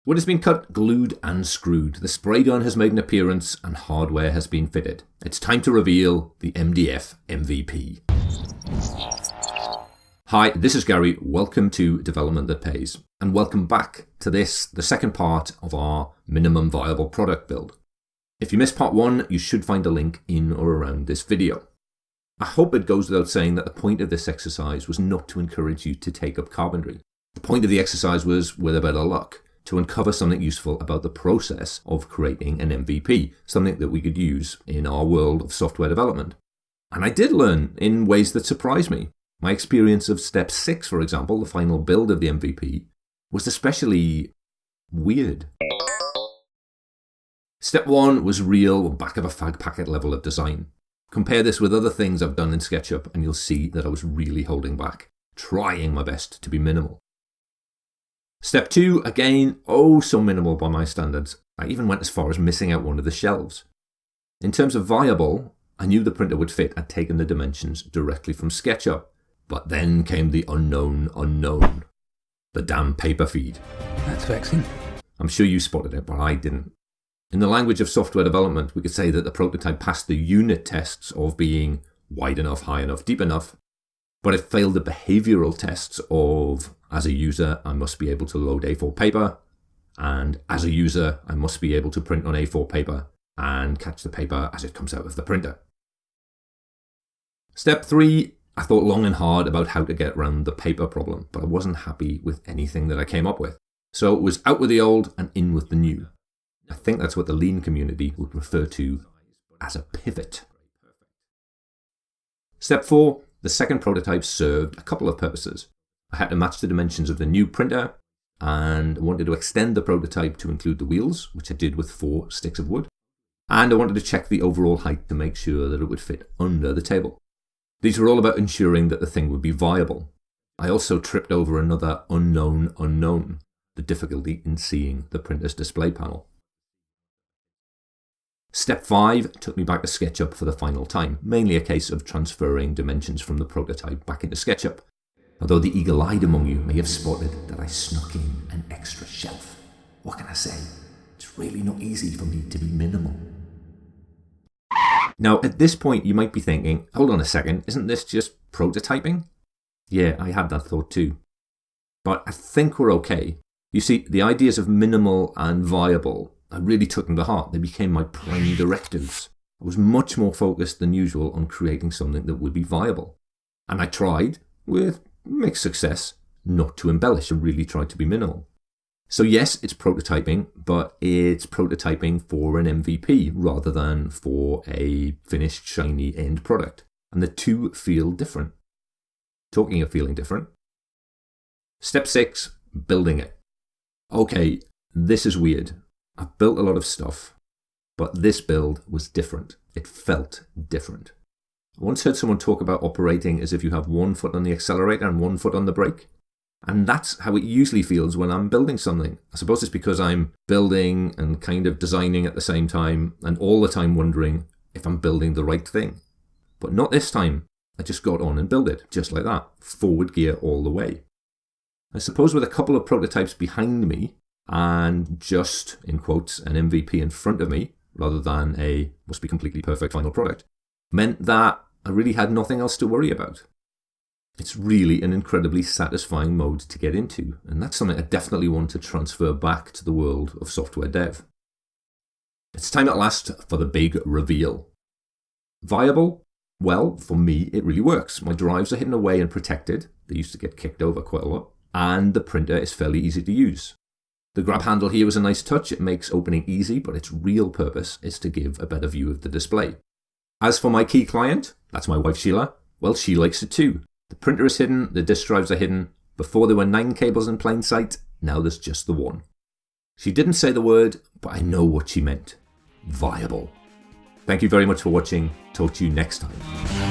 Wood has been cut, glued and screwed. The spray gun has made an appearance and hardware has been fitted. It's time to reveal the MDF MVP. Hi, this is Gary. Welcome to Development That Pays. And welcome back to this, the second part of our minimum viable product build. If you missed part one, you should find a link in or around this video. I hope it goes without saying that the point of this exercise was not to encourage you to take up carpentry. The point of the exercise was, with a bit of luck, to uncover something useful about the process of creating an MVP, something that we could use in our world of software development. And I did learn in ways that surprised me. My experience of step 6, for example, the final build of the MVP, was especially weird. Step 1 was real back of a fag packet level of design. Compare this with other things I've done in SketchUp and you'll see that I was really holding back, trying my best to be minimal. Step 2, again, oh so minimal by my standards. I even went as far as missing out one of the shelves. In terms of viable, I knew the printer would fit. I'd taken the dimensions directly from SketchUp. But then came the unknown unknown. The damn paper feed. That's vexing. I'm sure you spotted it, but I didn't. In the language of software development, we could say that the prototype passed the unit tests of being wide enough, high enough, deep enough, but it failed the behavioral tests of, as a user, I must be able to load A4 paper, and as a user, I must be able to print on A4 paper and catch the paper as it comes out of the printer. Step 3, I thought long and hard about how to get around the paper problem, but I wasn't happy with anything that I came up with. So it was out with the old and in with the new. I think that's what the lean community would refer to as a pivot. Step 4, the second prototype served a couple of purposes. I had to match the dimensions of the new printer and I wanted to extend the prototype to include the wheels, which I did with 4 sticks of wood. And I wanted to check the overall height to make sure that it would fit under the table. These were all about ensuring that the thing would be viable. I also tripped over another unknown unknown, the difficulty in seeing the printer's display panel. Step 5 took me back to SketchUp for the final time, mainly a case of transferring dimensions from the prototype back into SketchUp. Although the eagle-eyed among you may have spotted that I snuck in an extra shelf. What can I say? It's really not easy for me to be minimal. Now, at this point, you might be thinking, hold on a second, isn't this just prototyping? Yeah, I had that thought too. But I think we're okay. You see, the ideas of minimal and viable, I really took them to heart. They became my prime directives. I was much more focused than usual on creating something that would be viable. And I tried, with mixed success, not to embellish and really tried to be minimal. So yes, it's prototyping, but it's prototyping for an MVP rather than for a finished, shiny end product. And the two feel different. Talking of feeling different. Step 6, building it. Okay, this is weird. I've built a lot of stuff, but this build was different. It felt different. I once heard someone talk about operating as if you have one foot on the accelerator and one foot on the brake. And that's how it usually feels when I'm building something. I suppose it's because I'm building and kind of designing at the same time and all the time wondering if I'm building the right thing. But not this time. I just got on and built it, just like that. Forward gear all the way. I suppose with a couple of prototypes behind me and just, in quotes, an MVP in front of me, rather than a must be completely perfect final product, meant that I really had nothing else to worry about. It's really an incredibly satisfying mode to get into, and that's something I definitely want to transfer back to the world of software dev. It's time at last for the big reveal. Viable? Well, for me, it really works. My drives are hidden away and protected. They used to get kicked over quite a lot. And the printer is fairly easy to use. The grab handle here was a nice touch. It makes opening easy, but its real purpose is to give a better view of the display. As for my key client, that's my wife Sheila, well, she likes it too. The printer is hidden, the disk drives are hidden. Before there were 9 cables in plain sight, now there's just the one. She didn't say the word, but I know what she meant. Viable. Thank you very much for watching. Talk to you next time.